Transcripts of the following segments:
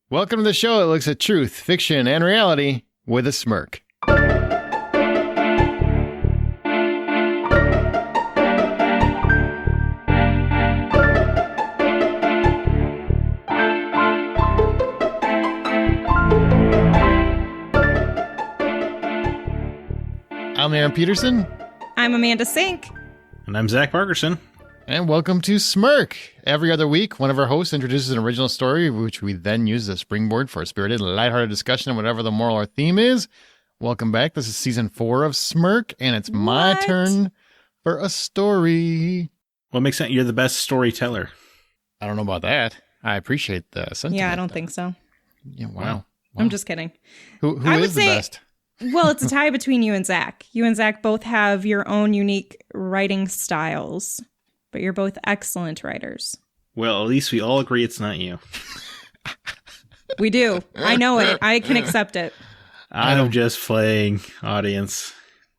Welcome to the show that looks at truth, fiction, and reality with a smirk. I'm Aaron Peterson. I'm Amanda Sink. And I'm Zach Parkerson. And welcome to Smirk. Every other week, one of our hosts introduces an original story, which we then use as a springboard for a spirited and lighthearted discussion on whatever the moral or theme is. Welcome back. This is season 4 of Smirk, and it's my turn for a story. What makes sense? You're the best storyteller. I don't know about that. I appreciate the sentiment. Yeah, I don't think so. Yeah, wow. I'm just kidding. Who is the best? Well, it's a tie between you and Zach. You and Zach both have your own unique writing styles, but you're both excellent writers. Well, at least we all agree it's not you. We do. I know it. I can accept it. I'm just playing, audience.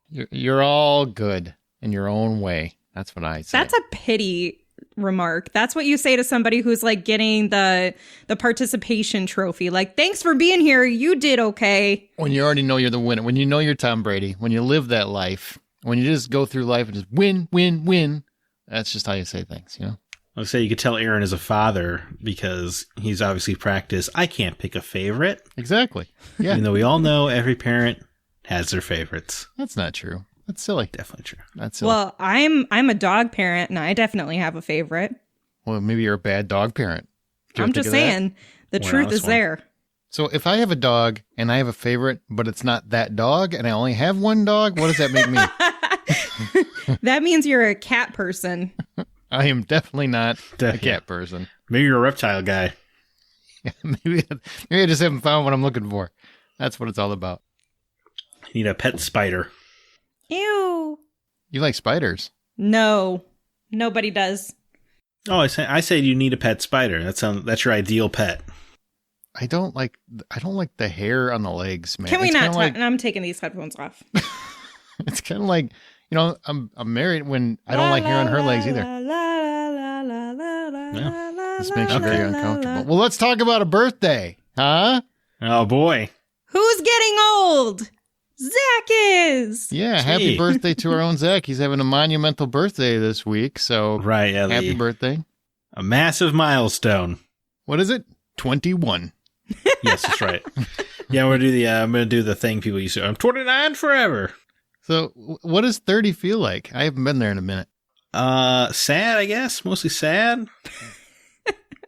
You're all good in your own way. That's what I say. That's a pity remark. That's what you say to somebody who's like getting the participation trophy. Like, thanks for being here. You did okay. When you already know you're the winner. When you know you're Tom Brady. When you live that life. When you just go through life and just win, win, win. That's just how you say things, you know? I would say you could tell Aaron is a father because he's obviously practiced. I can't pick a favorite. Exactly. Yeah. Even though we all know every parent has their favorites. That's not true. That's silly. Definitely true. That's silly. Well, I'm a dog parent, and I definitely have a favorite. Well, maybe you're a bad dog parent. I'm just saying, the truth is there. So if I have a dog and I have a favorite, but it's not that dog, and I only have one dog, what does that make me? That means you're a cat person. I am definitely not a cat person. Maybe you're a reptile guy. Maybe I just haven't found what I'm looking for. That's what it's all about. You need a pet spider. Ew. You like spiders? No, nobody does. Oh, I say you need a pet spider. That's your ideal pet. I don't like the hair on the legs, man. Can we not talk? I'm taking these headphones off. It's kind of like, you know, I'm married when I don't like hair on her legs either. This makes you very uncomfortable. Well, let's talk about a birthday, huh? Oh, boy. Who's getting old? Zach is. Yeah, Gee. Happy birthday to our own Zach. He's having a monumental birthday this week, so Right, yeah, happy birthday. A massive milestone. What is it? 21. Yes, that's right. Yeah, I'm gonna do the thing people used to. I'm 29 forever. So, what does 30 feel like? I haven't been there in a minute. Sad, I guess. Mostly sad.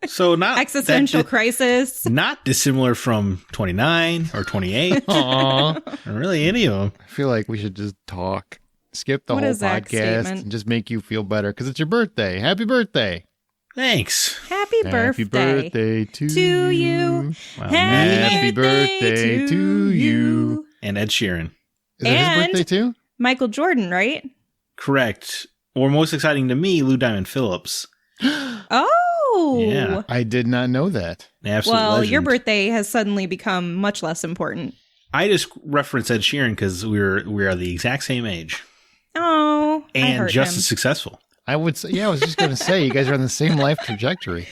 So not Existential crisis. Not dissimilar from 29 or 28. Aww. Or really any of them. I feel like we should just talk. Skip the What whole is Zach's podcast statement? and just make you feel better because it's your birthday. Happy birthday. Thanks. Happy birthday. Happy birthday to you. Wow, Happy birthday to you. And Ed Sheeran. Is it his birthday too? Michael Jordan, right? Correct. Or most exciting to me, Lou Diamond Phillips. Oh. Yeah. I did not know that. An absolute Well, legend. your birthday has suddenly become much less important. I just referenced Ed Sheeran because we are the exact same age. Oh. I And hurt just him. Oh, as successful. I would say, yeah, I was just going to say, you guys are on the same life trajectory.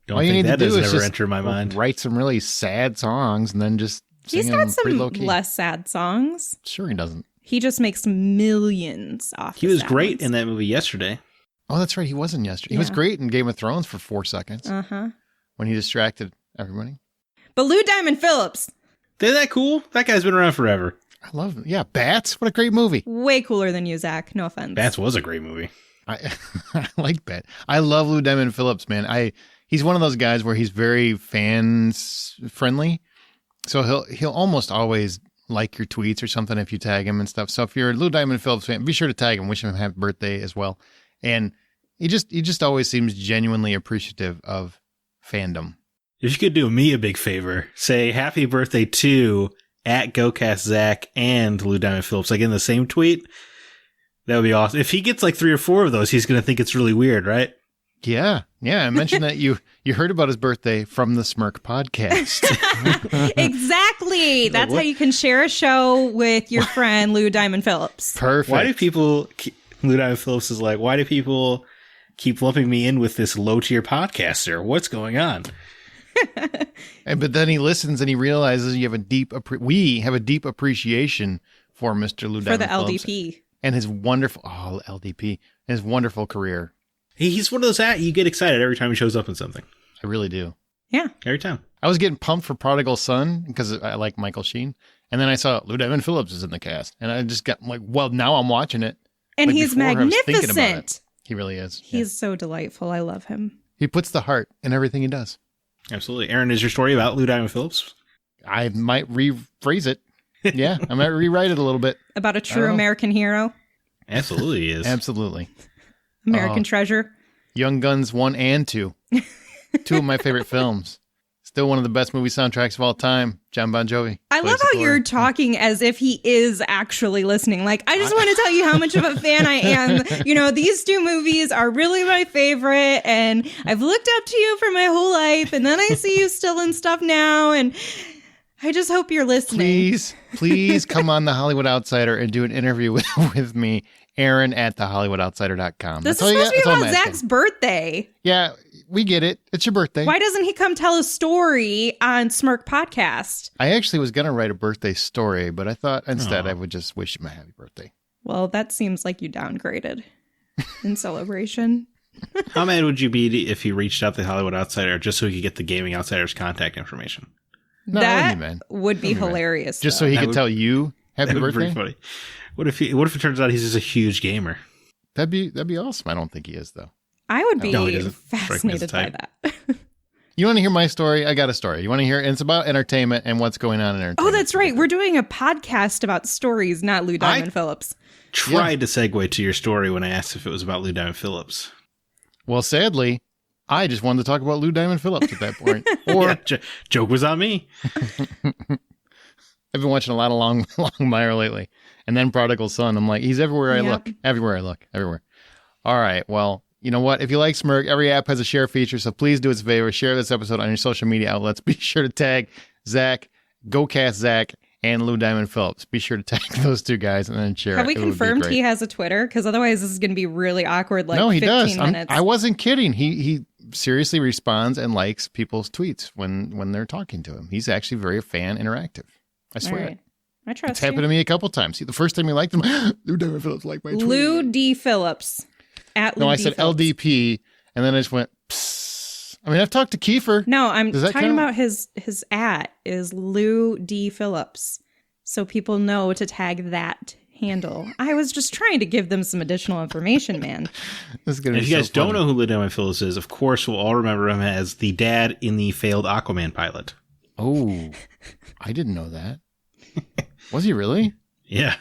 Don't All you think need that to do doesn't is ever just enter my mind. write some really sad songs and then just sing He's them got pretty some low key. less sad songs. Sure he doesn't. He just makes millions off He the was sad great ones. in that movie yesterday. Oh, that's right. He wasn't yesterday. He was Yeah. great in Game of Thrones for 4 seconds Uh-huh. when he distracted everybody. But Lou Diamond Phillips, Isn't that cool? That guy's been around forever. I love it. Yeah, Bats. What a great movie. way cooler than you, Zach. No offense. Bats was a great movie. I like Bat. I love Lou Diamond Phillips, man. He's one of those guys where he's very fans friendly. So he'll almost always like your tweets or something if you tag him and stuff. So if you're a Lou Diamond Phillips fan, be sure to tag him, wish him a happy birthday as well. And he just always seems genuinely appreciative of fandom. If you could do me a big favor, say happy birthday to @GoCastZach and Lou Diamond Phillips, like in the same tweet, that would be awesome. If he gets like 3 or 4 of those, he's going to think it's really weird, right? Yeah. I mentioned that you heard about his birthday from the Smirk podcast. Exactly. That's how you can share a show with your friend Lou Diamond Phillips. Perfect. Why do people, Lou Diamond Phillips is like, why do people keep lumping me in with this low tier podcaster? What's going on? But then he listens and he realizes we have a deep appreciation for Mr. Lou For Diamond the Phillips LDP. and his wonderful LDP, his wonderful career. He's one of those you get excited every time he shows up in something. I really do. Yeah. Every time. I was getting pumped for Prodigal Son because I like Michael Sheen. And then I saw Lou Diamond Phillips is in the cast. And I just got like, well, now I'm watching it. And Like, he's before I was thinking about it. magnificent. He really is. He's so delightful. I love him. He puts the heart in everything he does. Absolutely. Aaron, is your story about Lou Diamond Phillips? I might rephrase it. Yeah, I might rewrite it a little bit. About a true American hero. Absolutely he is. Absolutely. American treasure. Young Guns 1 and 2. Two of my favorite films. Still one of the best movie soundtracks of all time. John Bon Jovi. I love how you're talking as if he is actually listening. Like, I just want to tell you how much of a fan I am. You know, these two movies are really my favorite, and I've looked up to you for my whole life, and then I see you still in stuff now, and I just hope you're listening. Please come on The Hollywood Outsider and do an interview with me, Aaron at thehollywoodoutsiders.com. This is supposed to be about Zach's birthday. Yeah, we get it. It's your birthday. Why doesn't he come tell a story on Smirk Podcast? I actually was going to write a birthday story, but I thought instead I would just wish him a happy birthday. Well, that seems like you downgraded in celebration. How mad would you be if he reached out to the Hollywood Outsider just so he could get the Gaming Outsider's contact information? No, that would be hilarious. Just so he could tell you happy birthday? Pretty funny. What if it turns out he's just a huge gamer? That'd be awesome. I don't think he is, though. I would be he fascinated by that. You want to hear my story? I got a story. You want to hear it? It's about entertainment and what's going on in entertainment. Oh, that's right. We're doing a podcast about stories, not Lou Diamond Phillips. Tried to segue to your story when I asked if it was about Lou Diamond Phillips. Well, sadly, I just wanted to talk about Lou Diamond Phillips at that point. Or joke was on me. I've been watching a lot of Long Mile lately. And then Prodigal Son. I'm like, he's everywhere I look. Everywhere I look. Everywhere. All right. Well, you know what? If you like Smirk, every app has a share feature. So please do us a favor. Share this episode on your social media outlets. Be sure to tag Zach, GoCast Zach, and Lou Diamond Phillips. Be sure to tag those two guys and then share it. Have we confirmed he has a Twitter? Because otherwise this is going to be really awkward. Like, no, he 15 does. minutes. I wasn't kidding. He seriously responds and likes people's tweets when they're talking to him. He's actually very fan interactive. I swear. Right. I trust It's happened to me a couple times. See, the first time he liked him, Lou Diamond Phillips liked my tweet. Lou D. Phillips. I said Phillips. LDP, and then I just went, psst. I mean, I've talked to Kiefer. No, I'm talking about his at is Lou D. Phillips. So people know to tag that handle. I was just trying to give them some additional information, man. If you guys don't know who Lou Diamond Phillips is, of course we'll all remember him as the dad in the failed Aquaman pilot. Oh, I didn't know that. Was he really? Yeah.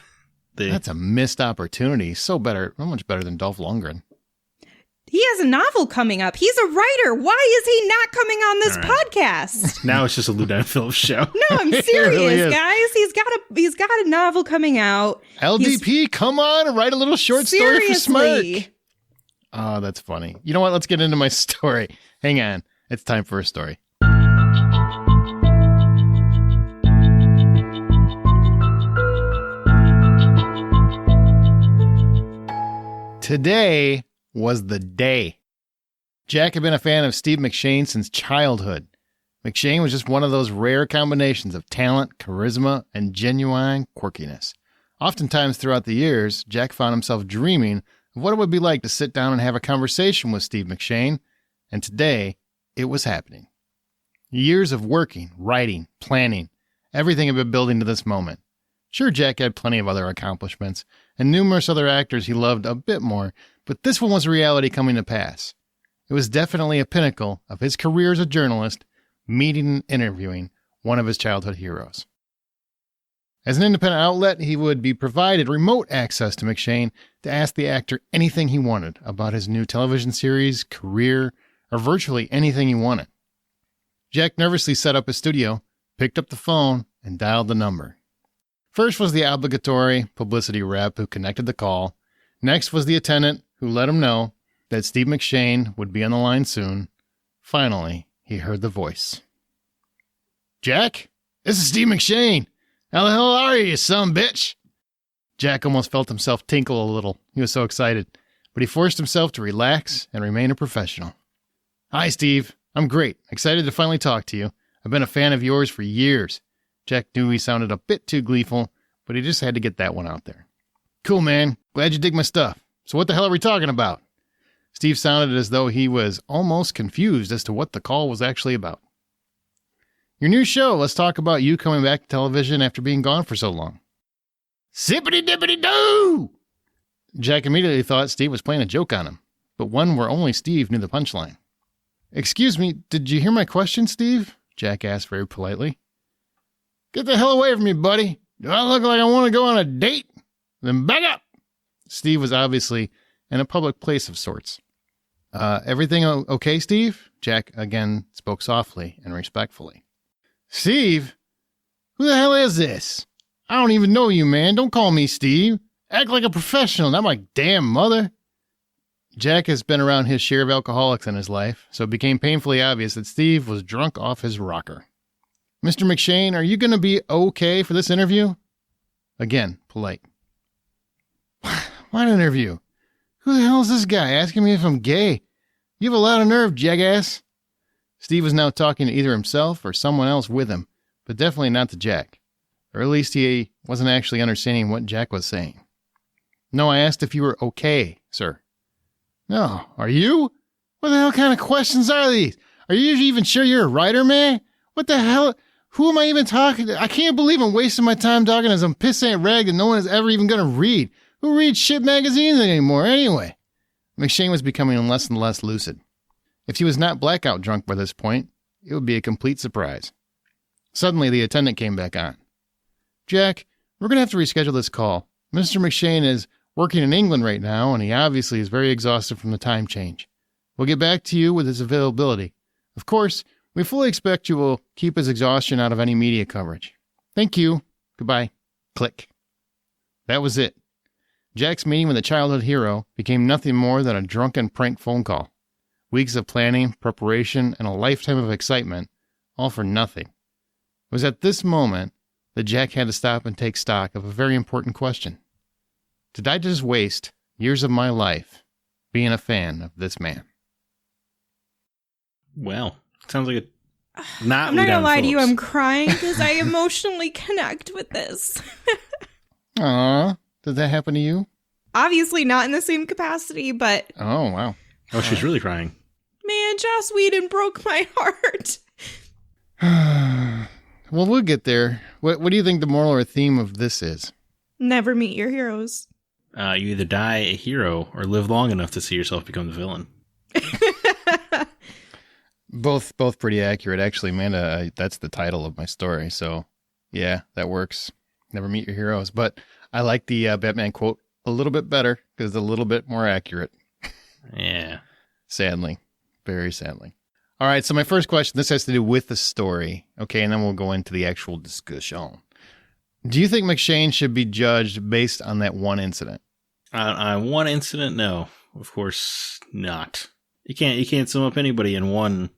That's a missed opportunity. So much better than Dolph Lundgren. He has a novel coming up. He's a writer. Why is he not coming on this podcast? Now it's just a Lou Diamond Phillips show. No, I'm serious, really guys. He's got a novel coming out. LDP, come on and write a little short story for Smirk. Oh, that's funny. You know what? Let's get into my story. Hang on. It's time for a story. Today was the day. Jack had been a fan of Steve McShane since childhood. McShane was just one of those rare combinations of talent, charisma, and genuine quirkiness. Oftentimes throughout the years, Jack found himself dreaming of what it would be like to sit down and have a conversation with Steve McShane, and today it was happening. Years of working, writing, planning, everything had been building to this moment. Sure, Jack had plenty of other accomplishments, and numerous other actors he loved a bit more, but this one was a reality coming to pass. It was definitely a pinnacle of his career as a journalist, meeting and interviewing one of his childhood heroes. As an independent outlet, he would be provided remote access to McShane to ask the actor anything he wanted about his new television series, career, or virtually anything he wanted. Jack nervously set up his studio, picked up the phone, and dialed the number. First was the obligatory publicity rep who connected the call. Next was the attendant who let him know that Steve McShane would be on the line soon. Finally, he heard the voice. Jack, this is Steve McShane. How the hell are you son bitch? Jack almost felt himself tinkle a little. He was so excited, but he forced himself to relax and remain a professional. Hi, Steve. I'm great. Excited to finally talk to you. I've been a fan of yours for years. Jack knew he sounded a bit too gleeful, but he just had to get that one out there. Cool, man. Glad you dig my stuff. So what the hell are we talking about? Steve sounded as though he was almost confused as to what the call was actually about. Your new show. Let's talk about you coming back to television after being gone for so long. Zippity-dippity-doo! Jack immediately thought Steve was playing a joke on him, but one where only Steve knew the punchline. Excuse me, did you hear my question, Steve? Jack asked very politely. Get the hell away from me, buddy. Do I look like I want to go on a date? Then back up. Steve was obviously in a public place of sorts. Everything okay, Steve? Jack again spoke softly and respectfully. Steve? Who the hell is this? I don't even know you, man. Don't call me Steve. Act like a professional, not my damn mother. Jack has been around his share of alcoholics in his life, so it became painfully obvious that Steve was drunk off his rocker. Mr. McShane, are you going to be okay for this interview? Again, polite. What interview? Who the hell is this guy asking me if I'm gay? You have a lot of nerve, jackass. Steve was now talking to either himself or someone else with him, but definitely not to Jack. Or at least he wasn't actually understanding what Jack was saying. No, I asked if you were okay, sir. No, are you? What the hell kind of questions are these? Are you even sure you're a writer, man? What the hell? Who am I even talking to? I can't believe I'm wasting my time talking to some pissant rag that no one is ever even going to read. Who reads shit magazines anymore, anyway? McShane was becoming less and less lucid. If he was not blackout drunk by this point, it would be a complete surprise. Suddenly, the attendant came back on. Jack, we're going to have to reschedule this call. Mr. McShane is working in England right now, and he obviously is very exhausted from the time change. We'll get back to you with his availability. Of course, we fully expect you will keep his exhaustion out of any media coverage. Thank you. Goodbye. Click. That was it. Jack's meeting with a childhood hero became nothing more than a drunken prank phone call. Weeks of planning, preparation, and a lifetime of excitement, all for nothing. It was at this moment that Jack had to stop and take stock of a very important question. Did I just waste years of my life being a fan of this man? Well, sounds like not. I'm not gonna lie to you, Phillips. I'm crying because I emotionally connect with this. Aw, did that happen to you? Obviously not in the same capacity, but Oh, wow. Oh, she's really crying. man, Joss Whedon broke my heart. Well, we'll get there. What do you think the moral or theme of this is? Never meet your heroes. You either die a hero or live long enough to see yourself become the villain. Both pretty accurate. Actually, Amanda, that's the title of my story. So, yeah, that works. Never meet your heroes. But I like the Batman quote a little bit better because it's a little bit more accurate. Yeah. Sadly. Very sadly. All right, so my first question, this has to do with the story. Okay, and then we'll go into the actual discussion. Do you think McShane should be judged based on that one incident? On one incident, no. Of course not. You can't sum up anybody in one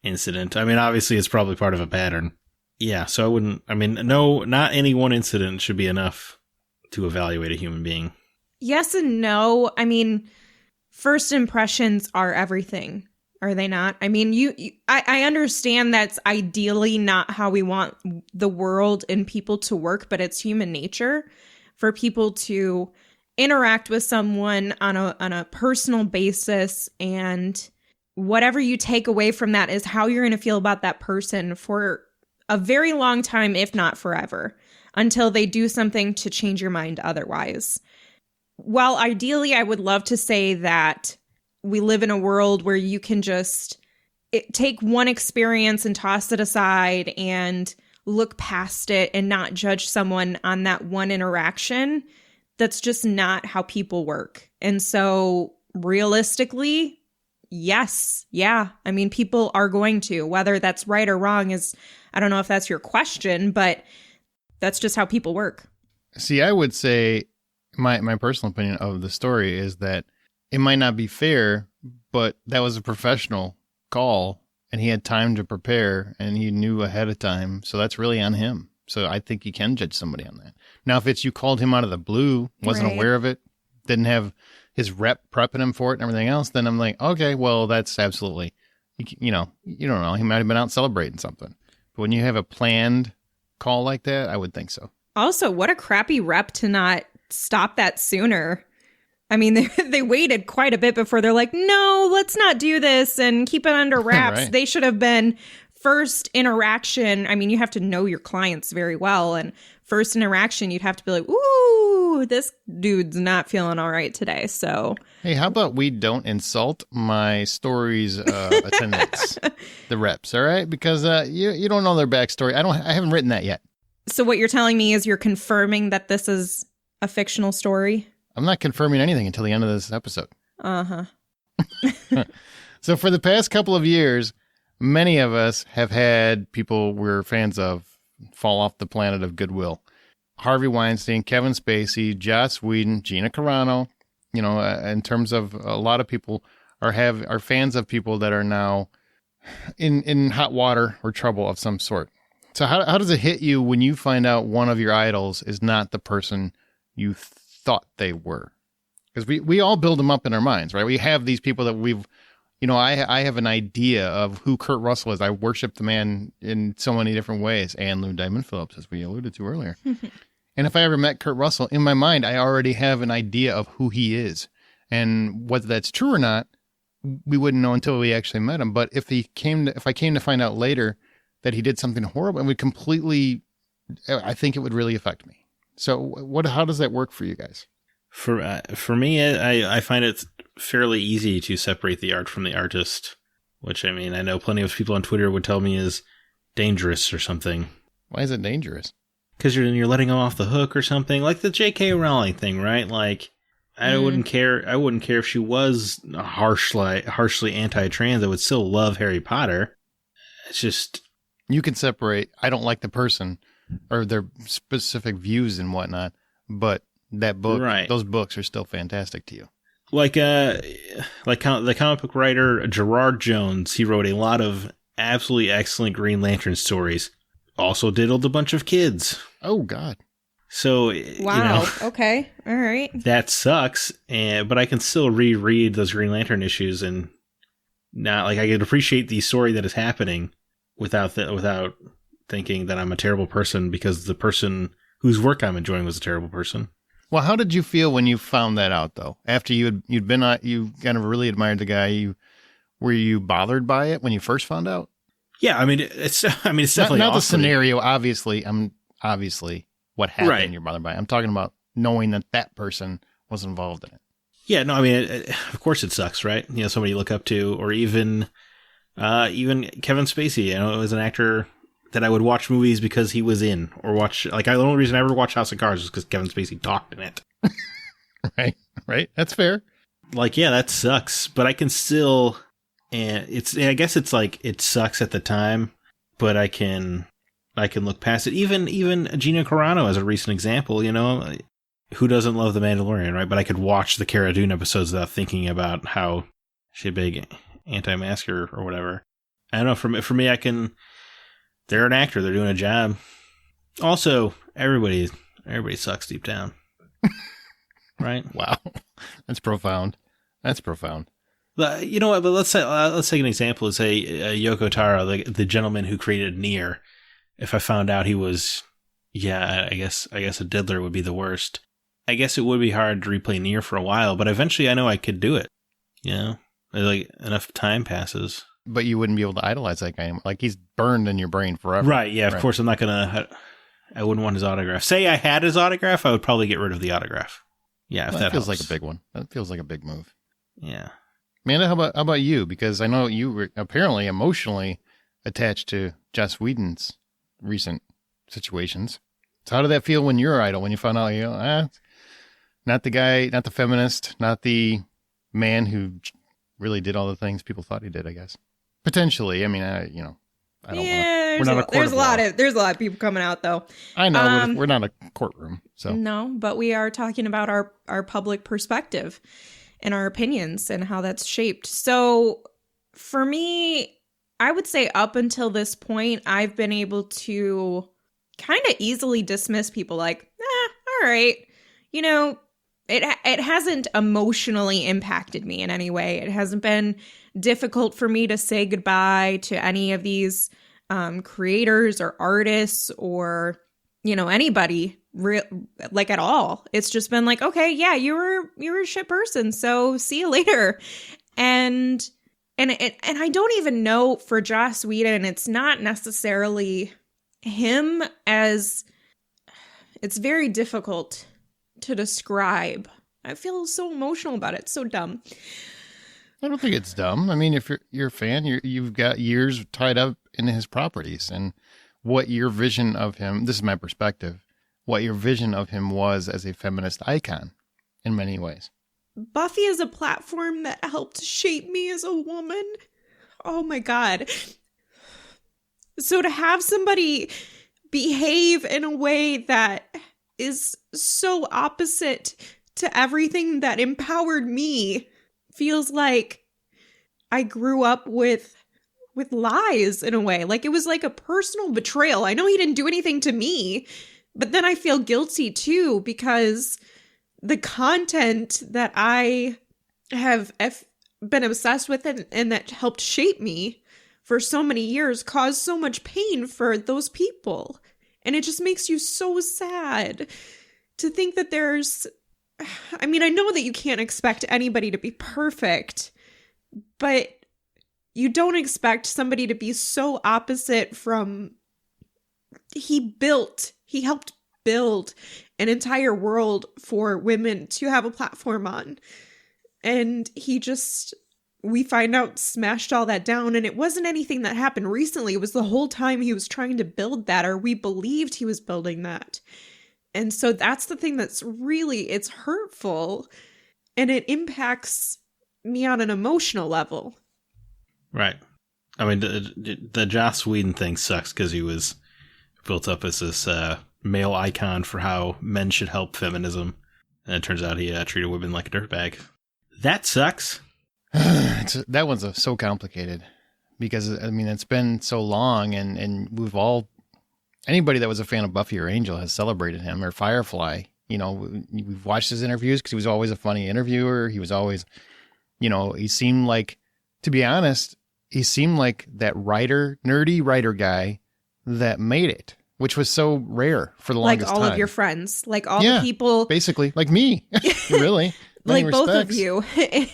incident. I mean, obviously it's probably part of a pattern. Yeah, so I wouldn't, no, not any one incident should be enough to evaluate a human being. Yes and no. I mean, first impressions are everything. Are they not? I mean, I understand that's ideally not how we want the world and people to work, but it's human nature for people to interact with someone on a personal basis, and whatever you take away from that is how you're going to feel about that person for a very long time, if not forever, until they do something to change your mind otherwise. While ideally I would love to say that we live in a world where you can just take one experience and toss it aside and look past it and not judge someone on that one interaction. That's just not how people work. And so realistically, yes. Yeah. I mean, people are going to, whether that's right or wrong is, I don't know if that's your question, but that's just how people work. See, I would say my personal opinion of the story is that it might not be fair, but that was a professional call and he had time to prepare and he knew ahead of time. So that's really on him. So I think you can judge somebody on that. Now, if it's you called him out of the blue, wasn't Right. aware of it, didn't have his rep prepping him for it and everything else, then I'm like, okay, well, that's absolutely, you know, you don't know. He might have been out celebrating something. But when you have a planned call like that, I would think so. Also, what a crappy rep to not stop that sooner. I mean, they waited quite a bit before they're like, no, let's not do this and keep it under wraps. Right. They should have been first interaction. I mean, you have to know your clients very well. And first interaction, you'd have to be like, ooh, this dude's not feeling all right today. So, hey, how about we don't insult my story's attendants, the reps, all right? Because you don't know their backstory. I haven't written that yet. So what you're telling me is you're confirming that this is a fictional story? I'm not confirming anything until the end of this episode. Uh-huh. So for the past couple of years, many of us have had people we're fans of fall off the planet of goodwill. Harvey Weinstein, Kevin Spacey, Joss Whedon, Gina Carano. You know, in terms of a lot of people are fans of people that are now in hot water or trouble of some sort. So how does it hit you when you find out one of your idols is not the person you thought they were? Because we all build them up in our minds, right? We have these people that we've, you know, I have an idea of who Kurt Russell is. I worship the man in so many different ways, and Lou Diamond Phillips, as we alluded to earlier. And if I ever met Kurt Russell, in my mind, I already have an idea of who he is. And whether that's true or not, we wouldn't know until we actually met him. But if I came to find out later that he did something horrible, it would completely, I think it would really affect me. So how does that work for you guys? For me, I find it fairly easy to separate the art from the artist, which, I mean, I know plenty of people on Twitter would tell me is dangerous or something. Why is it dangerous? Because you're letting them off the hook or something, like the J.K. Rowling thing, right? Like, I wouldn't care if she was harshly anti-trans. I would still love Harry Potter. It's just, you can separate. I don't like the person or their specific views and whatnot, but that book, right, those books are still fantastic to you. Like the comic book writer Gerard Jones, he wrote a lot of absolutely excellent Green Lantern stories. Also diddled a bunch of kids. Oh, God. So, wow. You know, Okay. All right. That sucks. But I can still reread those Green Lantern issues and not, like, I can appreciate the story that is happening without thinking that I'm a terrible person because the person whose work I'm enjoying was a terrible person. Well, how did you feel when you found that out, though? After you kind of really admired the guy, were you bothered by it when you first found out? Yeah, I mean, it's definitely not the scenario. Obviously, what happened. Right. You're bothered by it. I'm talking about knowing that person was involved in it. Yeah, no, I mean, of course it sucks, right? You know, somebody you look up to, or even Kevin Spacey. You know, it was an actor that I would watch movies because he was in, or watch, like, the only reason I ever watched House of Cards was because Kevin Spacey talked in it. Right. That's fair. Like, yeah, that sucks, but I can still, and I guess it's like, it sucks at the time, but I can look past it. Even Gina Carano as a recent example, you know, who doesn't love The Mandalorian, right? But I could watch the Cara Dune episodes without thinking about how she's a big anti-masker or whatever. I don't know, for me, they're an actor, they're doing a job. Also, everybody sucks deep down. Right? Wow. That's profound. You know what? But let's take an example. Let's say Yoko Taro, the gentleman who created Nier. If I found out he was, I guess a diddler would be the worst. I guess it would be hard to replay Nier for a while, but eventually I know I could do it. You know, like enough time passes. But you wouldn't be able to idolize that guy. Like, he's burned in your brain forever. Right? Yeah. Of course, I'm not gonna. I wouldn't want his autograph. Say I had his autograph, I would probably get rid of the autograph. Yeah, if that feels helps. like a big one. That feels like a big move. Yeah. Amanda, how about you? Because I know you were apparently emotionally attached to Joss Whedon's recent situations. So how did that feel when you're idol? When you found out, not the guy, not the feminist, not the man who really did all the things people thought he did, I guess. Potentially. I mean, I don't want to. We're not a court there's a lot of people coming out, though. I know, but we're not a courtroom. So no, but we are talking about our public perspective and our opinions and how that's shaped. So for me, I would say up until this point, I've been able to kind of easily dismiss people like, all right, you know, it hasn't emotionally impacted me in any way. It hasn't been difficult for me to say goodbye to any of these creators or artists or, anybody like at all. It's just been like, okay, yeah, you're a shit person, so see you later. And I don't even know for Joss Whedon, it's not necessarily him, as it's very difficult to describe. I feel so emotional about it. It's so dumb. I don't think it's dumb. I mean, if you're a fan, you've got years tied up in his properties, and what your vision of him, this is my perspective, what your vision of him was as a feminist icon in many ways. Buffy is a platform that helped shape me as a woman. Oh my God. So to have somebody behave in a way that is so opposite to everything that empowered me feels like I grew up with lies in a way. Like it was like a personal betrayal. I know he didn't do anything to me, but then I feel guilty too, because the content that I have been obsessed with and that helped shape me for so many years caused so much pain for those people. And it just makes you so sad to think that I know that you can't expect anybody to be perfect, but you don't expect somebody to be so opposite from, he helped build an entire world for women to have a platform on. And we find out, smashed all that down. And it wasn't anything that happened recently. It was the whole time he was trying to build that, or we believed he was building that. And so that's the thing that's really, it's hurtful, and it impacts me on an emotional level. Right. I mean, the Joss Whedon thing sucks because he was built up as this male icon for how men should help feminism. And it turns out he treated women like a dirtbag. That sucks. That one's so complicated because, I mean, it's been so long, and we've all, anybody that was a fan of Buffy or Angel has celebrated him, or Firefly. We've watched his interviews because he was always a funny interviewer. He was always, he seemed like, to be honest, he seemed like that nerdy writer guy that made it, which was so rare for the longest time. Like all of your friends, like all the people. Basically, like me, really. Like both of you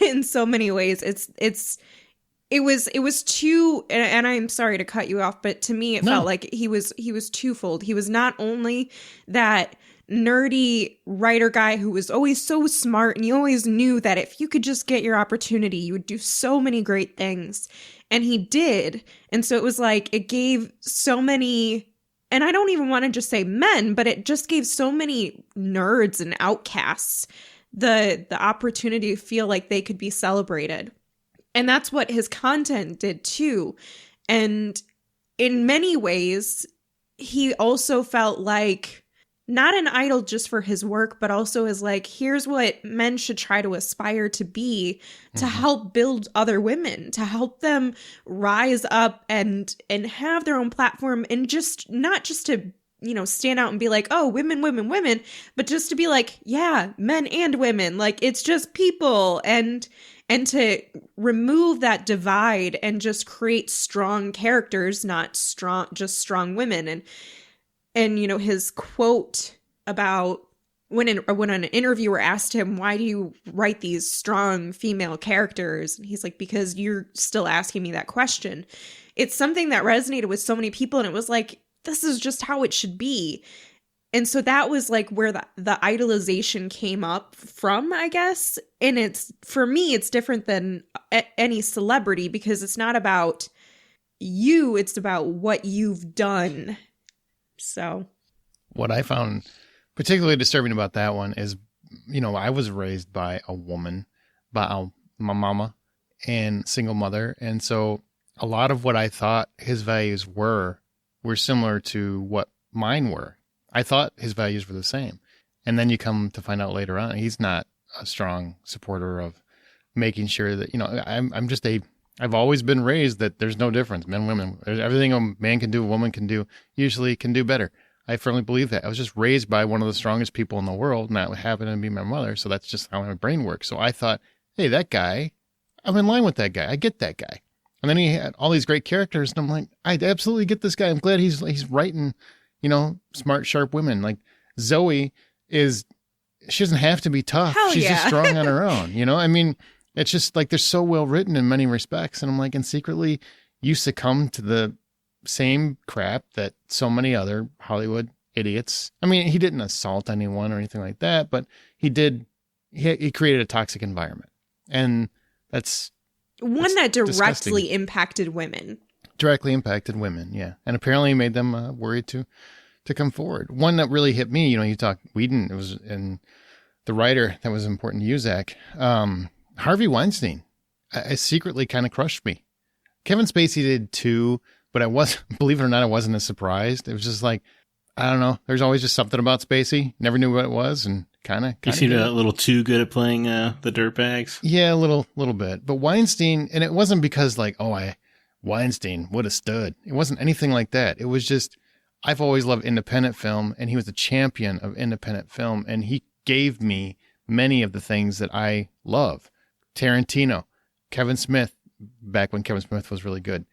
in so many ways. It was too, and I'm sorry to cut you off, but to me it felt like he was twofold. He was not only that nerdy writer guy who was always so smart, and you always knew that if you could just get your opportunity, you would do so many great things. And he did. And so it was like, it gave so many, and I don't even want to just say men, but it just gave so many nerds and outcasts the opportunity to feel like they could be celebrated. And that's what his content did too. And in many ways, he also felt like not an idol just for his work, but also as like, here's what men should try to aspire to be, to help build other women, to help them rise up and have their own platform, and just not just to, stand out and be like, oh, women, but just to be like, yeah, men and women, like it's just people, and to remove that divide and just create strong characters, not just strong women. And his quote about when an interviewer asked him, why do you write these strong female characters? And he's like, because you're still asking me that question. It's something that resonated with so many people. And it was like, this is just how it should be. And so that was like where the idolization came up from, I guess. And for me, it's different than any celebrity, because it's not about you, it's about what you've done. So what I found particularly disturbing about that one is, I was raised by a woman, by my mama, and single mother. And so a lot of what I thought his values were similar to what mine were. I thought his values were the same. And then you come to find out later on, he's not a strong supporter of making sure that, I've always been raised that there's no difference, men, women. There's everything a man can do, a woman can do, usually can do better. I firmly believe that. I was just raised by one of the strongest people in the world, and that happened to be my mother. So that's just how my brain works. So I thought, hey, that guy, I'm in line with that guy. I get that guy. And then he had all these great characters, and I'm like, I absolutely get this guy. I'm glad he's writing, smart, sharp women. Like Zoe she doesn't have to be tough. Hell She's yeah. just strong on her own. I mean, it's just like they're so well written in many respects. And I'm like, and secretly you succumb to the same crap that so many other Hollywood idiots. I mean, he didn't assault anyone or anything like that, but he created a toxic environment. And that's that directly disgusting. impacted women. Directly impacted women, yeah. And apparently made them worried to come forward. One that really hit me, you talked Whedon, it was in the writer that was important to you, Zach. Harvey Weinstein, I secretly kind of crushed me. Kevin Spacey did too, but believe it or not, I wasn't as surprised. It was just like, I don't know. There's always just something about Spacey. Never knew what it was, and kind of. You seemed a little too good at playing the dirtbags. Yeah, a little bit. But Weinstein, and it wasn't because Weinstein, what a stud. It wasn't anything like that. It was just, I've always loved independent film, and he was a champion of independent film, and he gave me many of the things that I love. Tarantino, Kevin Smith, back when Kevin Smith was really good.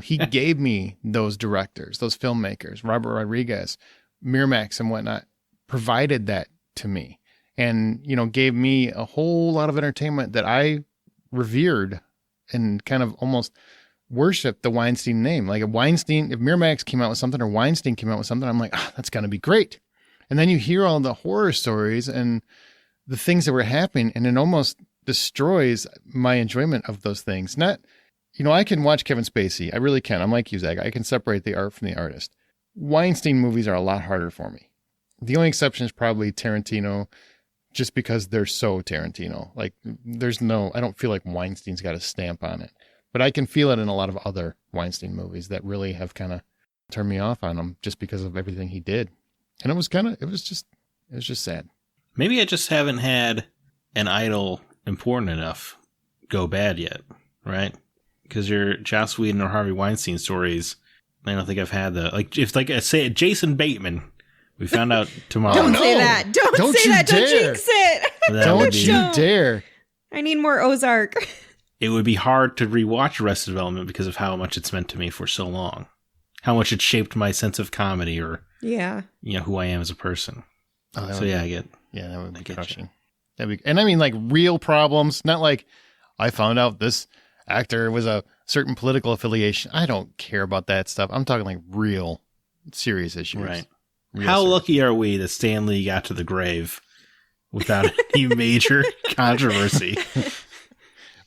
He gave me those directors, those filmmakers, Robert Rodriguez, Miramax and whatnot, provided that to me and, gave me a whole lot of entertainment that I revered and kind of almost worshiped the Weinstein name. Like if Miramax came out with something or Weinstein came out with something, I'm like, that's going to be great. And then you hear all the horror stories and the things that were happening, and it almost destroys my enjoyment of those things. Not, I can watch Kevin Spacey. I really can. I'm like you, Zach. I can separate the art from the artist. Weinstein movies are a lot harder for me. The only exception is probably Tarantino, just because they're so Tarantino. Like I don't feel like Weinstein's got a stamp on it, but I can feel it in a lot of other Weinstein movies that really have kind of turned me off on him just because of everything he did. And it was just sad. Maybe I just haven't had an idol important enough go bad yet, right? Because your Joss Whedon or Harvey Weinstein stories, I don't think I've had I say Jason Bateman, we found out tomorrow. Don't say that. Don't say that. Don't jinx it. Don't you dare. I need more Ozark. It would be hard to rewatch Arrested Development because of how much it's meant to me for so long. How much it shaped my sense of comedy or who I am as a person. Oh, so I get. Yeah, that would be crushing. And I mean like real problems, not like I found out this actor was a certain political affiliation. I don't care about that stuff. I'm talking like real serious issues. Right. How lucky are we that Stan Lee got to the grave without any major controversy?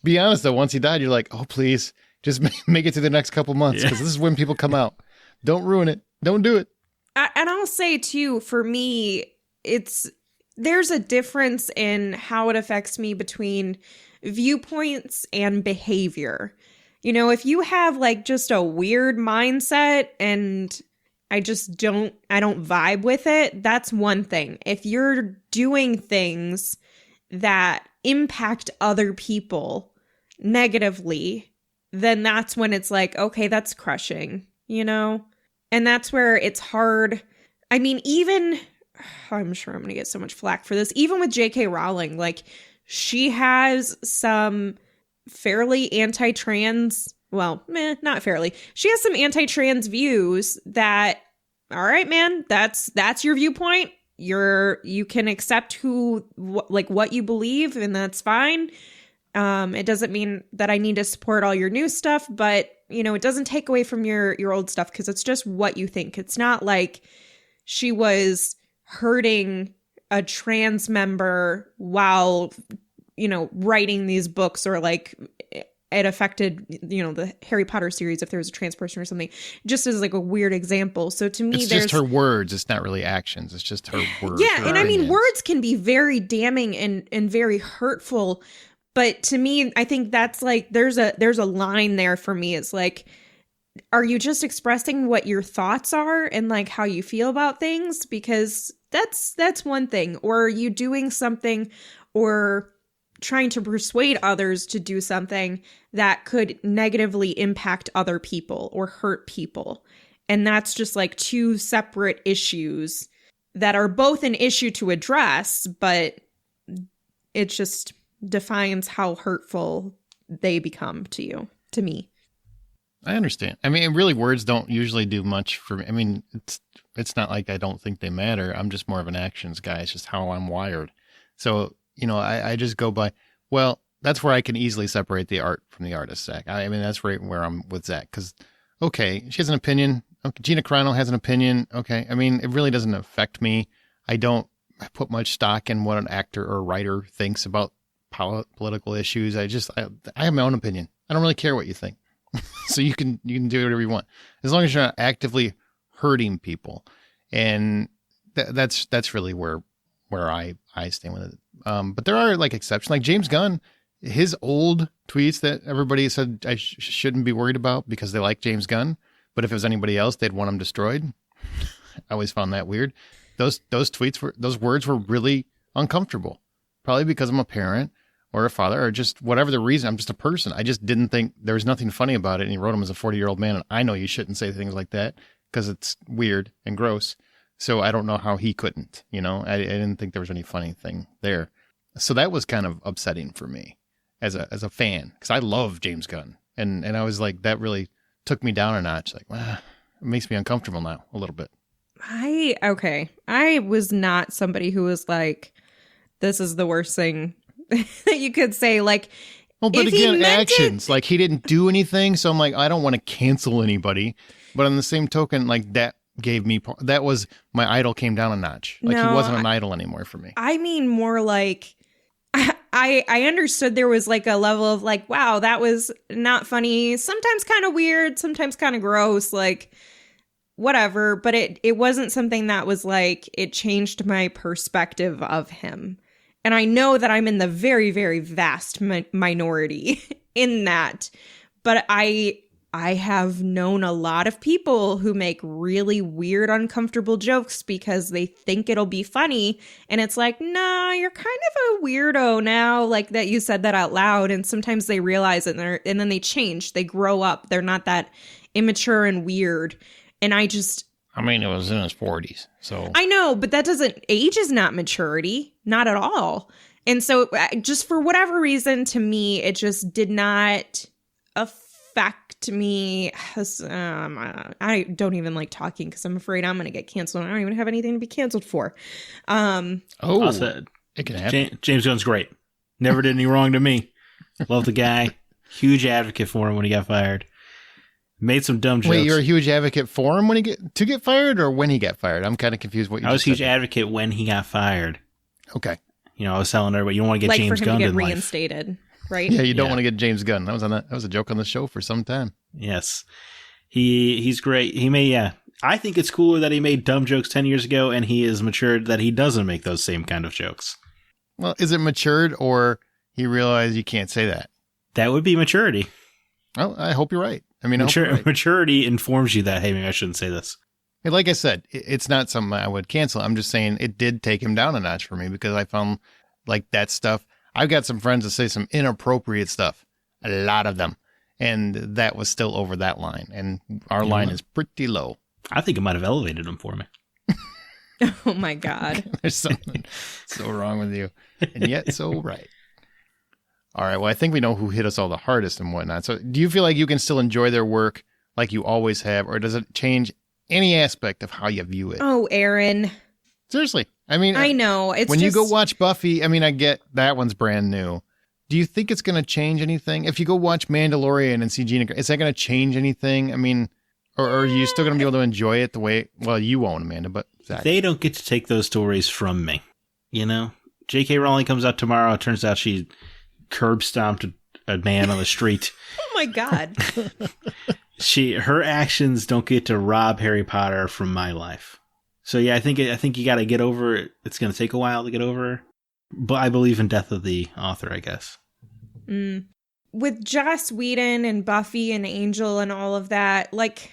Be honest though, once he died, you're like, oh please, just make it to the next couple months because this is when people come out. Don't ruin it. Don't do it. And I'll say too, for me, there's a difference in how it affects me between viewpoints and behavior. If you have like just a weird mindset and I don't vibe with it, that's one thing. If you're doing things that impact other people negatively, then that's when it's like, okay, that's crushing, And that's where it's hard. I mean, I'm sure I'm going to get so much flack for this. Even with J.K. Rowling, like she has some fairly anti-trans, not fairly. She has some anti-trans views that, all right, man, that's your viewpoint. You can accept what you believe, and that's fine. It doesn't mean that I need to support all your new stuff, but it doesn't take away from your old stuff because it's just what you think. It's not like she was hurting a trans member while, writing these books, or like it affected, the Harry Potter series if there was a trans person or something, just as like a weird example. So to me, it's just her words. It's not really actions. It's just her words. Yeah. And I mean, words can be very damning and very hurtful. But to me, I think that's like, there's a line there for me. It's like, are you just expressing what your thoughts are and like how you feel about things? Because that's one thing. Or are you doing something or trying to persuade others to do something that could negatively impact other people or hurt people? And that's just like two separate issues that are both an issue to address, but it just defines how hurtful they become to me. I understand. I mean, really, words don't usually do much for me. I mean, it's not like I don't think they matter. I'm just more of an actions guy. It's just how I'm wired. So, I just go by, well, that's where I can easily separate the art from the artist, Zach. I mean, that's right where I'm with Zach. Because, okay, she has an opinion. Okay, Gina Carano has an opinion. Okay. I mean, it really doesn't affect me. I don't put much stock in what an actor or writer thinks about political issues. I have my own opinion. I don't really care what you think. So you can do whatever you want, as long as you're not actively hurting people. And that's really where I stand with it. But there are like exceptions, like James Gunn, his old tweets that everybody said I shouldn't be worried about because they like James Gunn. But if it was anybody else, they'd want him destroyed. I always found that weird. Those those words were really uncomfortable, probably because I'm a parent or a father, or just whatever the reason. I'm just a person. I just didn't think there was nothing funny about it. And he wrote him as a 40-year-old man. And I know you shouldn't say things like that because it's weird and gross. So I don't know how he couldn't, I didn't think there was any funny thing there. So that was kind of upsetting for me as a fan, because I love James Gunn. And I was like, that really took me down a notch. Like, it makes me uncomfortable now a little bit. I was not somebody who was like, this is the worst thing that you could say. Like, well, but again, actions, like he didn't do anything. So I'm like, I don't want to cancel anybody. But on the same token, like that gave me, that was my idol came down a notch. Like he wasn't an idol anymore for me. I mean, more like I understood there was like a level of like, wow, that was not funny. Sometimes kind of weird, sometimes kind of gross, like whatever. But it wasn't something that was like, it changed my perspective of him. And I know that I'm in the very, very vast minority in that. But I have known a lot of people who make really weird, uncomfortable jokes because they think it'll be funny. And it's like, nah, you're kind of a weirdo now, like that you said that out loud. And sometimes they realize it and then they change. They grow up. They're not that immature and weird. And I mean, it was in his 40s, so. I know, but age is not maturity, not at all. And so just for whatever reason, to me, it just did not affect me. I don't even like talking because I'm afraid I'm going to get canceled. I don't even have anything to be canceled for. Also, it can happen. James Gunn's great. Never did any wrong to me. Love the guy. Huge advocate for him when he got fired. Made some dumb jokes. Wait, you're a huge advocate for him when he get fired, or when he got fired? I'm kind of confused. What you I was a huge said. Advocate when he got fired. Okay. I was telling everybody you don't want to get like James for him Gunn to get in life. reinstated, right? Yeah, you don't want to get James Gunn. That was a joke on the show for some time. Yes, he's great. I think it's cooler that he made dumb jokes 10 years ago, and he is matured that he doesn't make those same kind of jokes. Well, is it matured, or he realized you can't say that? That would be maturity. Well, I hope you're right. I mean, I hope you're right. Maturity informs you that, hey, maybe I shouldn't say this. And like I said, it's not something I would cancel. I'm just saying it did take him down a notch for me because I found like that stuff. I've got some friends that say some inappropriate stuff, a lot of them. And that was still over that line. And our line is pretty low. I think it might have elevated him for me. Oh, my God. There's something so wrong with you. And yet so right. All right. Well, I think we know who hit us all the hardest and whatnot. So do you feel like you can still enjoy their work like you always have, or does it change any aspect of how you view it? Oh, Aaron. Seriously. I mean, I know. It's when you go watch Buffy, I mean, I get that one's brand new. Do you think it's going to change anything? If you go watch Mandalorian and see Gina, is that going to change anything? I mean, or are you still going to be able to enjoy it the way, well, you won't, Amanda, but Zach. They don't get to take those stories from me. J.K. Rowling comes out tomorrow. It turns out she curb stomped a man on the street. Oh my God. Her actions don't get to rob Harry Potter from my life. So yeah, I think you got to get over it. It's going to take a while to get over. But I believe in death of the author, I guess. With Joss Whedon and Buffy and Angel and all of that, like,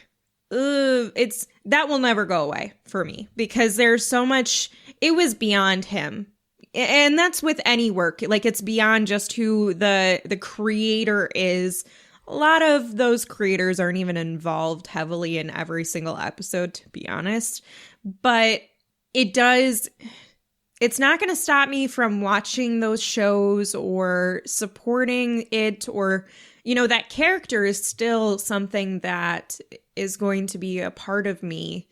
that will never go away for me because there's so much. It was beyond him. And that's with any work. Like, it's beyond just who the creator is. A lot of those creators aren't even involved heavily in every single episode, to be honest. But it's not going to stop me from watching those shows or supporting it or that character is still something that is going to be a part of me.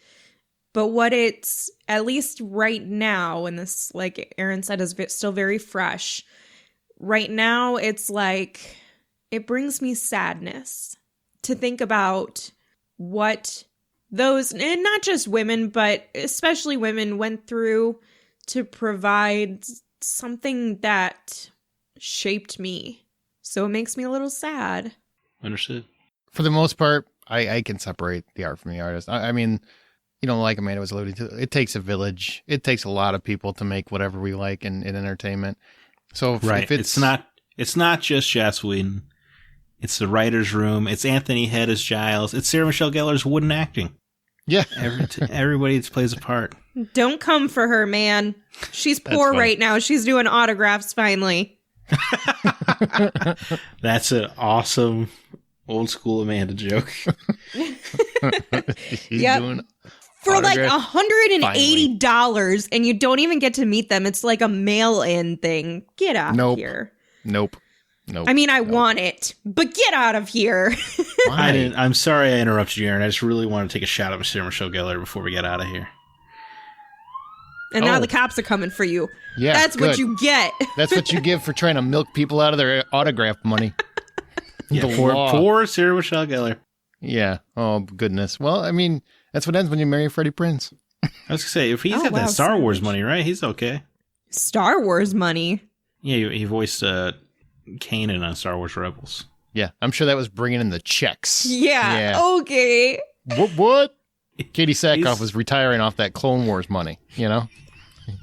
But what it's, at least right now, and this, like Aaron said, is still very fresh. Right now, it's like, it brings me sadness to think about what those, and not just women, but especially women, went through to provide something that shaped me. So it makes me a little sad. Understood. For the most part, I can separate the art from the artist. I mean, like Amanda was alluding to, it takes a village. It takes a lot of people to make whatever we like in entertainment. So if it's not just Joss Whedon. It's the writer's room. It's Anthony Head as Giles. It's Sarah Michelle Gellar's wooden acting. Yeah. Everybody plays a part. Don't come for her, man. She's poor right now. She's doing autographs finally. That's an awesome old school Amanda joke. Yep. Doing for like $180, and you don't even get to meet them. It's like a mail-in thing. Get out of here. Nope. I mean, I want it, but get out of here. I'm sorry I interrupted you, Aaron. I just really want to take a shot at Sarah Michelle Gellar before we get out of here. And now the cops are coming for you. Yeah, that's good. What you get. That's what you give for trying to milk people out of their autograph money. Poor Sarah Michelle Gellar. Yeah. Oh, goodness. Well, I mean, that's what ends when you marry Freddie Prinze. I was going to say, if he's got that Star Wars money, right? He's okay. Star Wars money? Yeah, he voiced Kanan on Star Wars Rebels. Yeah, I'm sure that was bringing in the checks. Yeah. Okay. What? Katie Sackhoff was retiring off that Clone Wars money,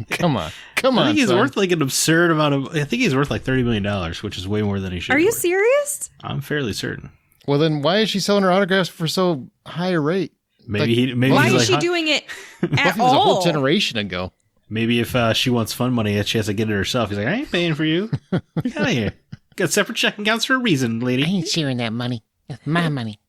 Come on. I think he's worth like an absurd amount of... I think he's worth like $30 million, which is way more than he should be. Are you serious? I'm fairly certain. Well, then why is she selling her autographs for so high a rate? Maybe why is she doing it at all? It was a whole generation ago. Maybe if she wants fun money, she has to get it herself. He's like, I ain't paying for you. Get out of here. Got separate checking accounts for a reason, lady. I ain't sharing that money. That's my money.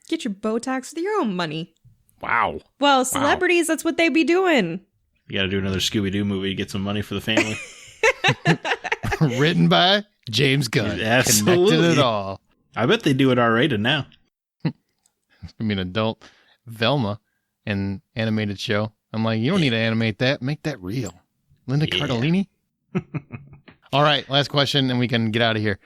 Get your Botox with your own money. Wow. Well, celebrities, that's what they be doing. You got to do another Scooby-Doo movie to get some money for the family. Written by James Gunn. Absolutely. Connected it all. I bet they do it R-rated now. I mean, adult Velma, an animated show. I'm like, you don't need to animate that. Make that real. Linda Cardellini? All right, last question, and we can get out of here.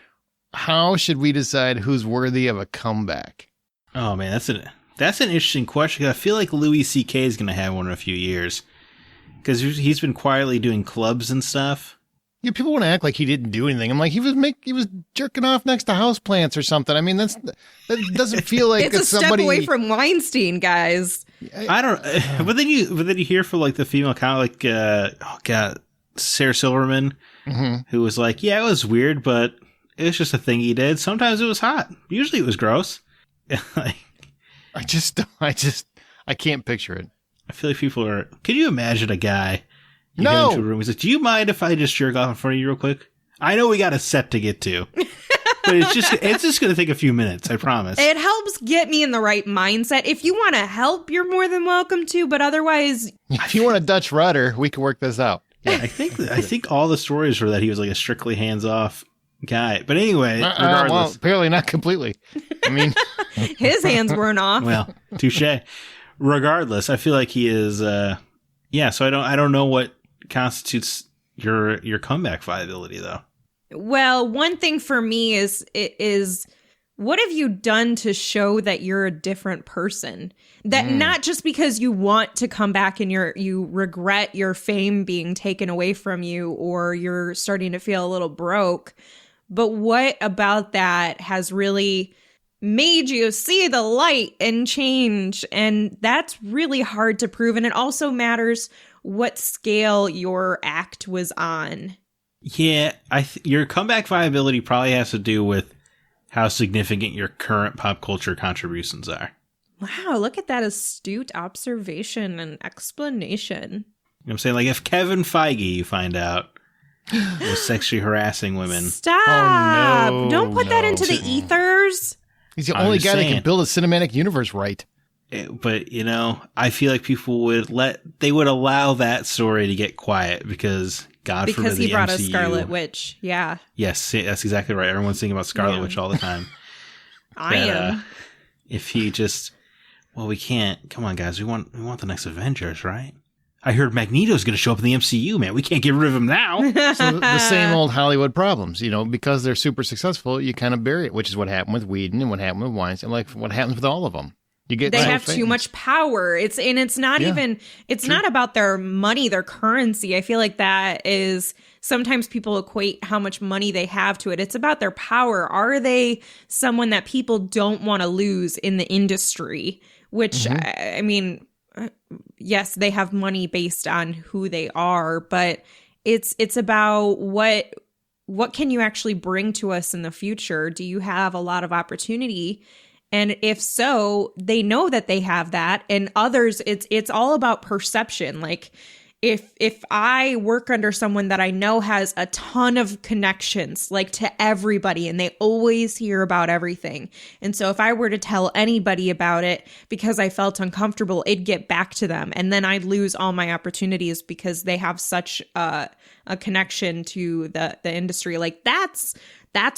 How should we decide who's worthy of a comeback? Oh, man, that's an interesting question. I feel like Louis C.K. is going to have one in a few years. Because he's been quietly doing clubs and stuff. Yeah, people want to act like he didn't do anything. I'm like, he was jerking off next to houseplants or something. I mean, that doesn't feel like it's a step away from Weinstein, guys. I don't. But then you hear from like the female comic, Sarah Silverman, who was like, yeah, it was weird, but it was just a thing he did. Sometimes it was hot. Usually it was gross. I can't picture it. I feel like people are. Can you imagine a guy? You go into a room. He's like, "Do you mind if I just jerk off in front of you real quick?" I know we got a set to get to, but it's just going to take a few minutes. I promise. It helps get me in the right mindset. If you want to help, you're more than welcome to. But otherwise, if you want a Dutch rudder, we can work this out. Yeah, I think all the stories were that he was like a strictly hands-off guy. But anyway, regardless, well, apparently not completely. I mean, his hands weren't off. Well, touche. Regardless, I feel like he is. So I don't know what constitutes your comeback viability, though. Well, one thing for me is what have you done to show that you're a different person? That not just because you want to come back and you regret your fame being taken away from you, or you're starting to feel a little broke, but what about that has really made you see the light and change? And that's really hard to prove. And it also matters what scale your act was on. Yeah, your comeback viability probably has to do with how significant your current pop culture contributions are. Wow, look at that astute observation and explanation. You know what I'm saying? Like if Kevin Feige, you find out, was sexually harassing women. Stop! Oh, no, don't put that into the ethers. He's the only guy that can build a cinematic universe right. But, I feel like people would allow that story to get quiet because, God forbid, because he brought us Scarlet Witch. Yeah. Yes, that's exactly right. Everyone's thinking about Scarlet Witch all the time. I am. If he just, well, we can't. Come on, guys. We want the next Avengers, right? I heard Magneto's going to show up in the MCU, man. We can't get rid of him now. So the same old Hollywood problems, because they're super successful, you kind of bury it, which is what happened with Whedon and what happened with Weinstein, like what happens with all of them. They have too much power. It's not even, it's not about their money, their currency. I feel like that is, sometimes people equate how much money they have to it. It's about their power. Are they someone that people don't want to lose in the industry? Which, I mean, yes, they have money based on who they are, but it's about what can you actually bring to us in the future? Do you have a lot of opportunity? And if so, they know that they have that, and others, it's all about perception. Like if I work under someone that I know has a ton of connections, like to everybody, and they always hear about everything. And so if I were to tell anybody about it because I felt uncomfortable, it'd get back to them. And then I'd lose all my opportunities because they have such a connection to the industry. Like that's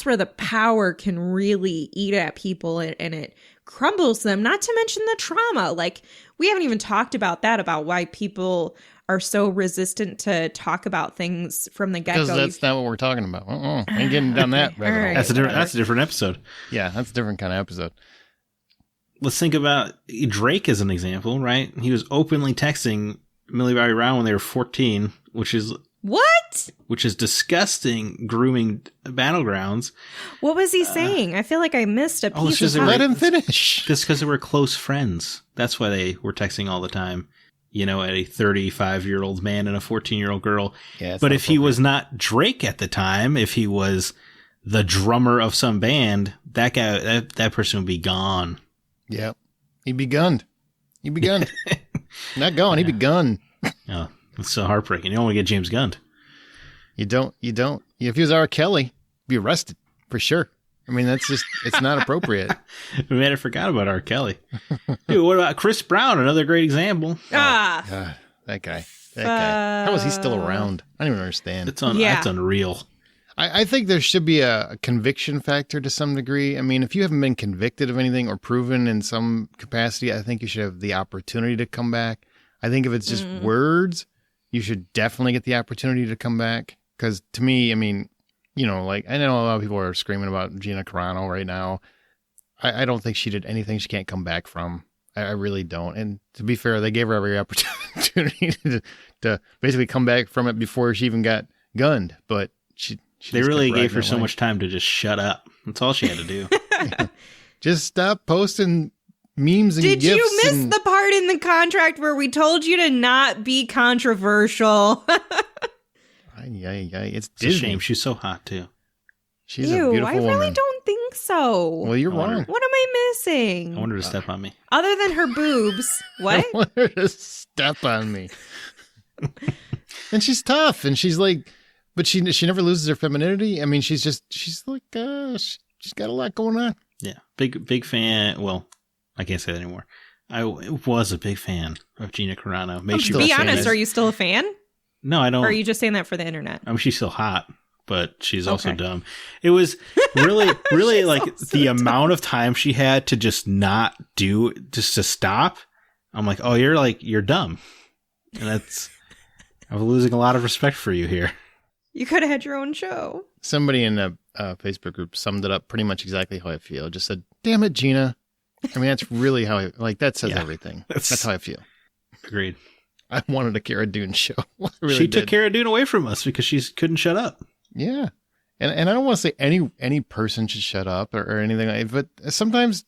where the power can really eat at people, and it crumbles them, not to mention the trauma. Like we haven't even talked about that, about why people are so resistant to talk about things from the get-go. Because that's not what we're talking about. Ain't getting down that rabbit hole. Right. That's a different episode. Yeah, that's a different kind of episode. Let's think about Drake as an example, right? He was openly texting Millie Bobby Brown when they were 14, which is disgusting, grooming battlegrounds. What was he saying? I feel like I missed a piece of let him finish. Just because they were close friends. That's why they were texting all the time. At a 35-year-old man and a 14-year-old girl. Yeah, but if he was not Drake at the time, if he was the drummer of some band, that guy, that person would be gone. Yep. He'd be gunned. Not gone. He'd be gunned. Oh, it's so heartbreaking. You don't want to get James gunned. You don't. If he was R. Kelly, he'd be arrested for sure. I mean, that's just, it's not appropriate. Man, I forgot about R. Kelly. Dude, what about Chris Brown? Another great example. God, that guy. How is he still around? I don't even understand. That's unreal. I think there should be a conviction factor to some degree. I mean, if you haven't been convicted of anything or proven in some capacity, I think you should have the opportunity to come back. I think if it's just words, you should definitely get the opportunity to come back. Because to me, I mean, like I know a lot of people are screaming about Gina Carano right now. I don't think she did anything she can't come back from. I really don't. And to be fair, they gave her every opportunity to basically come back from it before she even got gunned. But they really gave her so much time to just shut up. That's all she had to do. Just stop posting memes and Did gifs. You miss the part in the contract where we told you to not be controversial? It's a shame. She's so hot too. She's a beautiful I really woman. don't think so. Well, you're wrong. What am I missing? I want her to step on me. Other than her boobs. What? I want her to step on me. And she's tough, and she's like, but she never loses her femininity. I mean, she's like, she's got a lot going on. Yeah, big fan. Well, I can't say that anymore. I was a big fan of Gina Carano. Be honest, are you still a fan? No, I don't. Or are you just saying that for the internet? I mean, she's still hot, but she's also dumb. It was really like the amount of time she had to just not do, just to stop. I'm like, oh, you're dumb. And I'm losing a lot of respect for you here. You could have had your own show. Somebody in a Facebook group summed it up pretty much exactly how I feel. Just said, damn it, Gina. I mean, that's really how that says everything. That's how I feel. Agreed. I wanted a Cara Dune show. She took Cara Dune away from us because she couldn't shut up. Yeah. And I don't want to say any person should shut up or anything like that, but sometimes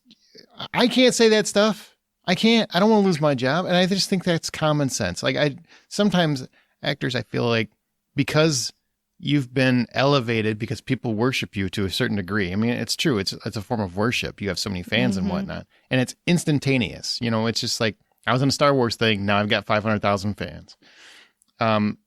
I can't say that stuff. I can't. I don't want to lose my job. And I just think that's common sense. Like sometimes actors, I feel like because you've been elevated because people worship you to a certain degree. I mean, it's true. It's a form of worship. You have so many fans and whatnot, and it's instantaneous. It's just like, I was in a Star Wars thing. Now I've got 500,000 fans. And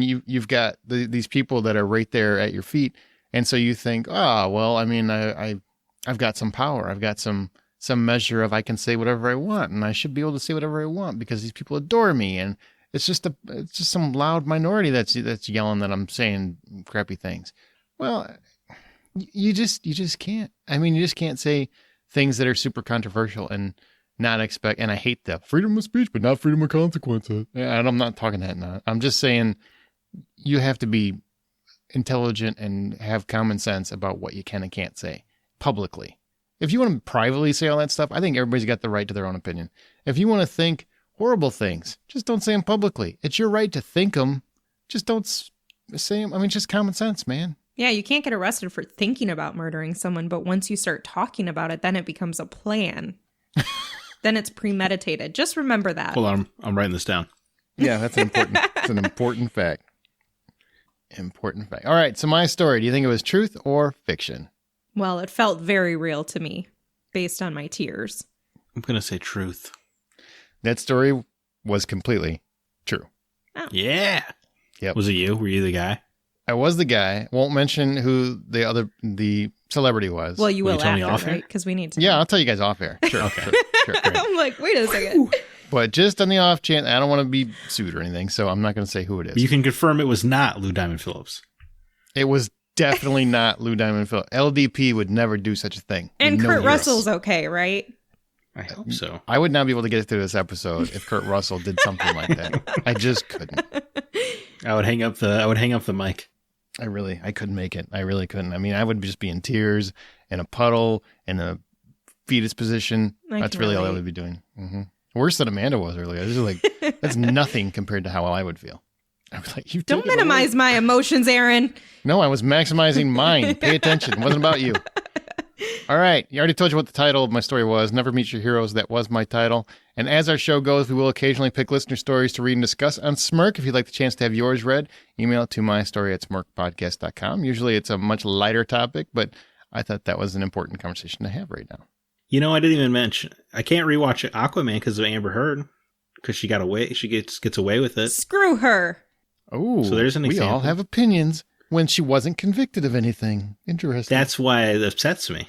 you've got these people that are right there at your feet. And so you think, oh, well, I mean, I've got some power. I've got some measure of I can say whatever I want, and I should be able to say whatever I want because these people adore me. And it's just some loud minority that's yelling that I'm saying crappy things. Well, you just can't. I mean, you just can't say things that are super controversial and not expect. And I hate that freedom of speech, but not freedom of consequences. And I'm not talking that now. I'm just saying you have to be intelligent and have common sense about what you can and can't say publicly. If you want to privately say all that stuff, I think everybody's got the right to their own opinion. If you want to think horrible things, just don't say them publicly. It's your right to think them. Just don't say them. I mean, it's just common sense, man. Yeah, you can't get arrested for thinking about murdering someone, but once you start talking about it, then it becomes a plan. Then it's premeditated. Just remember that. Hold on, I'm writing this down. Yeah, that's important. It's an important fact. Important fact. All right, so my story. Do you think it was truth or fiction? Well, it felt very real to me based on my tears. I'm going to say truth. That story was completely true. Oh. Yeah. Yep. Was it you? Were you the guy? I was the guy. Won't mention who the celebrity was. Well, you Will will you tell me after, off air? right? Because we need to. Yeah, I'll tell you guys off air. Sure. Okay. Sure. Great. I'm like, wait a second. But just on the off chance, I don't want to be sued or anything, so I'm not going to say who it is. You can confirm it was not Lou Diamond Phillips. It was definitely not Lou Diamond Phillips. LDP would never do such a thing. And No Kurt heroes. Russell's okay, right? I hope so. I would not be able to get through this episode if Kurt Russell did something like that. I just couldn't. I would hang up the mic. I couldn't make it. I really couldn't. I mean, I would just be in tears, in a puddle, in a fetus position. I That's can really all I relate. would be doing. Mm-hmm. Worse than Amanda was earlier. This is like, that's nothing compared to how I would feel. I was like, you Don't took it minimize away. my emotions, Aaron. No, I was maximizing mine. Pay attention. It wasn't about you. All right. You already told you what the title of my story was. Never Meet Your Heroes. That was my title. And as our show goes, we will occasionally pick listener stories to read and discuss on Smirk. If you'd like the chance to have yours read, email it to mystory@smirkpodcast.com. Usually it's a much lighter topic, but I thought that was an important conversation to have right now. You know, I didn't even mention. I can't rewatch Aquaman because of Amber Heard. Because she got away. She gets away with it. Screw her. Oh, So there's an we example. all have opinions when she wasn't convicted of anything. Interesting. That's why it upsets me.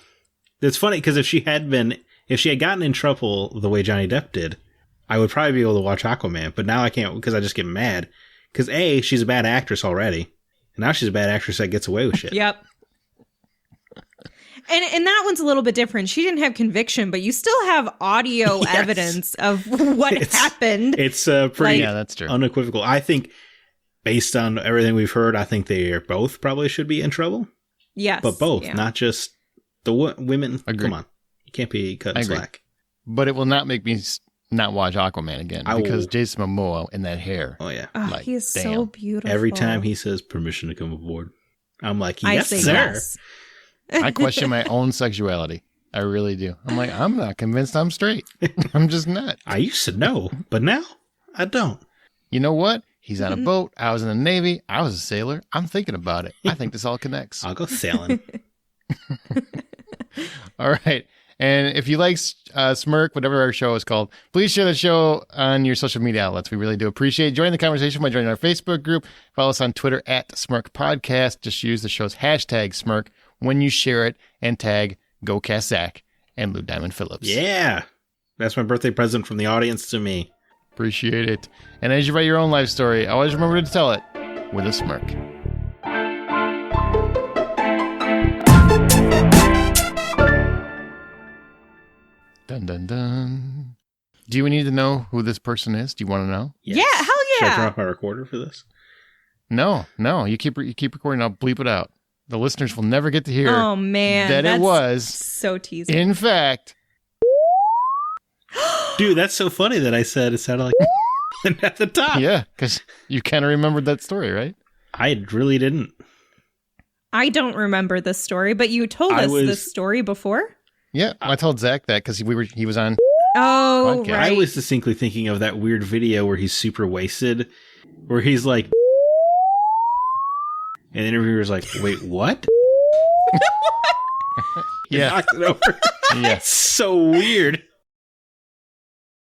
It's funny because if she had gotten in trouble the way Johnny Depp did, I would probably be able to watch Aquaman. But now I can't because I just get mad. Because A, she's a bad actress already. And now she's a bad actress that gets away with shit. Yep. And that one's a little bit different. She didn't have conviction, but you still have audio Yes. evidence of what happened. It's pretty yeah, that's true. unequivocal. I think, based on everything we've heard, I think they are both probably should be in trouble. Yes. But both, yeah. not just the women. Agreed. Come on. You can't be cutting I agree. slack. But it will not make me not watch Aquaman again I because will- Jason Momoa and that hair. Oh, yeah. Oh, like, he is so damn. beautiful. Every time he says permission to come aboard, I'm like, I yes, say sir. yes. I question my own sexuality. I really do. I'm like, I'm not convinced I'm straight. I'm just not. I used to know, but now I don't. You know what? He's on a boat. I was in the Navy. I was a sailor. I'm thinking about it. I think this all connects. I'll go sailing. All right. And if you like Smirk, whatever our show is called, please share the show on your social media outlets. We really do appreciate it. Join the conversation by joining our Facebook group. Follow us on Twitter @Smirk Podcast. Just use the show's hashtag Smirk when you share it and tag GoCastZach and Lou Diamond Phillips. Yeah. That's my birthday present from the audience to me. Appreciate it. And as you write your own life story, always remember to tell it with a smirk. Dun, dun, dun. Do you need to know who this person is? Do you want to know? Yeah, hell Should I yeah. turn off my recorder for this? No. You keep recording. I'll bleep it out. The listeners will never get to hear Oh man, that that's it was, so teasing. in fact, Dude, that's so funny that I said it sounded like at the top. yeah, because you kind of remembered that story, right? I really didn't. I don't remember this story, but you told us this story before. Yeah, I told Zach that because he was on. Oh, Podcast. right. I was distinctly thinking of that weird video where he's super wasted, where he's like, and the interviewer's like, wait, what? Yeah, Knocked it over. yeah. It's so weird.